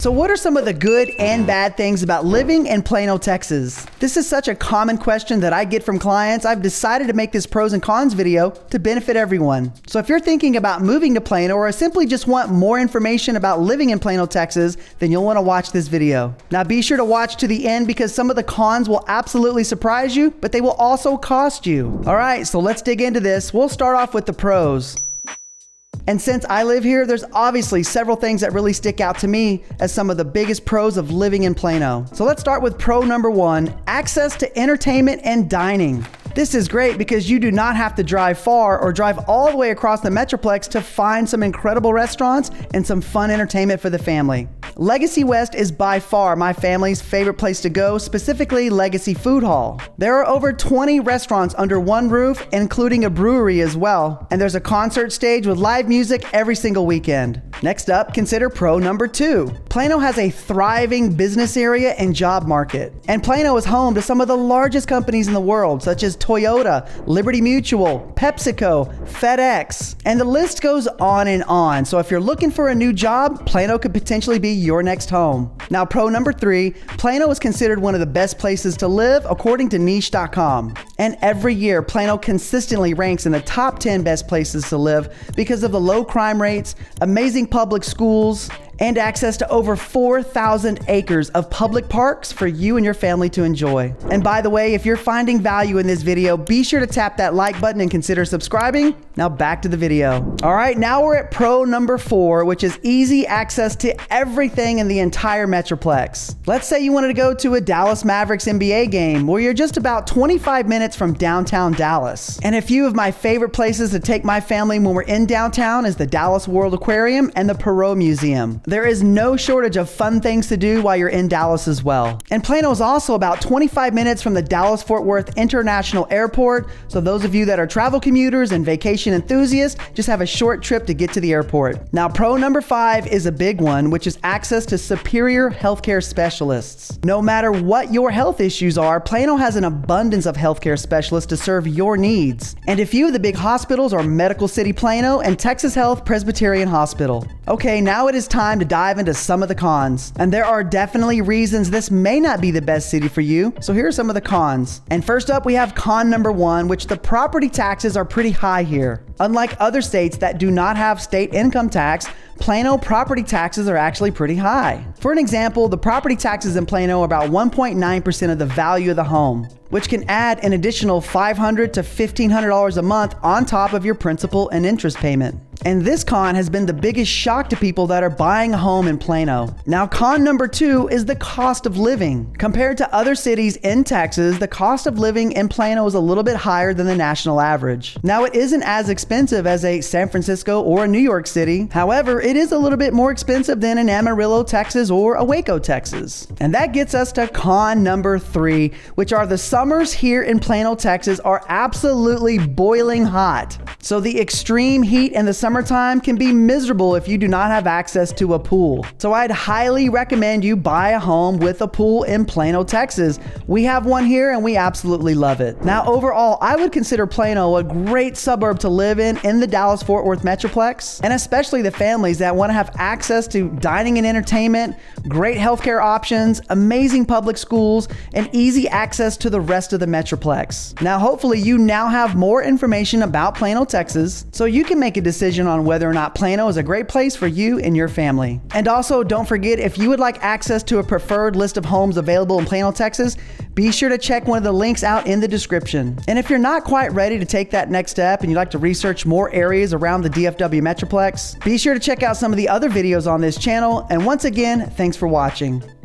So what are some of the good and bad things about living in Plano, Texas? This is such a common question that I get from clients. I've decided to make this pros and cons video to benefit everyone. So if you're thinking about moving to Plano or simply just want more information about living in Plano, Texas, then you'll want to watch this video. Now be sure to watch to the end because some of the cons will absolutely surprise you, but they will also cost you. All right, so let's dig into this. We'll start off with the pros. And since I live here, there's obviously several things that really stick out to me as some of the biggest pros of living in Plano. So let's start with pro number one, access to entertainment and dining. This is great because you do not have to drive far or drive all the way across the Metroplex to find some incredible restaurants and some fun entertainment for the family. Legacy West is by far my family's favorite place to go, specifically Legacy Food Hall. There are over 20 restaurants under one roof, including a brewery as well. And there's a concert stage with live music every single weekend. Next up, consider pro number two. Plano has a thriving business area and job market. And Plano is home to some of the largest companies in the world, such as Toyota, Liberty Mutual, PepsiCo, FedEx, and the list goes on and on. So if you're looking for a new job, Plano could potentially be your next home. Now, pro number three, Plano is considered one of the best places to live according to niche.com. And every year, Plano consistently ranks in the top 10 best places to live because of the low crime rates, amazing public schools, and access to over 4,000 acres of public parks for you and your family to enjoy. And by the way, if you're finding value in this video, be sure to tap that like button and consider subscribing. Now back to the video. All right, now we're at pro number four, which is easy access to everything in the entire Metroplex. Let's say you wanted to go to a Dallas Mavericks NBA game where you're just about 25 minutes from downtown Dallas. And a few of my favorite places to take my family when we're in downtown is the Dallas World Aquarium and the Perot Museum. There is no shortage of fun things to do while you're in Dallas as well. And Plano is also about 25 minutes from the Dallas-Fort Worth International Airport, so those of you that are travel commuters and vacation enthusiasts just have a short trip to get to the airport. Now, pro number five is a big one, which is access to superior healthcare specialists. No matter what your health issues are, Plano has an abundance of healthcare specialists to serve your needs. And a few of the big hospitals are Medical City Plano and Texas Health Presbyterian Hospital. Okay, now it is time to dive into some of the cons. And there are definitely reasons this may not be the best city for you. So here are some of the cons. And first up, we have con number one, which the property taxes are pretty high here. Unlike other states that do not have state income tax, Plano property taxes are actually pretty high. For an example, the property taxes in Plano are about 1.9% of the value of the home, which can add an additional $500 to $1,500 a month on top of your principal and interest payment. And this con has been the biggest shock to people that are buying a home in Plano. Now, con number two is the cost of living. Compared to other cities in Texas, the cost of living in Plano is a little bit higher than the national average. Now, it isn't as expensive as a San Francisco or a New York City. However, it is a little bit more expensive than an Amarillo, Texas or a Waco, Texas. And that gets us to con number three, which are the summers here in Plano, Texas are absolutely boiling hot. So the extreme heat in the summertime can be miserable if you do not have access to a pool. So I'd highly recommend you buy a home with a pool in Plano, Texas. We have one here and we absolutely love it. Now, overall, I would consider Plano a great suburb to live in the Dallas-Fort Worth Metroplex, and especially the families that want to have access to dining and entertainment, great healthcare options, amazing public schools, and easy access to the rest of the Metroplex. Now, hopefully you now have more information about Plano, Texas, so you can make a decision on whether or not Plano is a great place for you and your family. And also, don't forget, if you would like access to a preferred list of homes available in Plano, Texas, be sure to check one of the links out in the description. And if you're not quite ready to take that next step and you'd like to research more areas around the DFW Metroplex, be sure to check out some of the other videos on this channel. And once again, thanks for watching.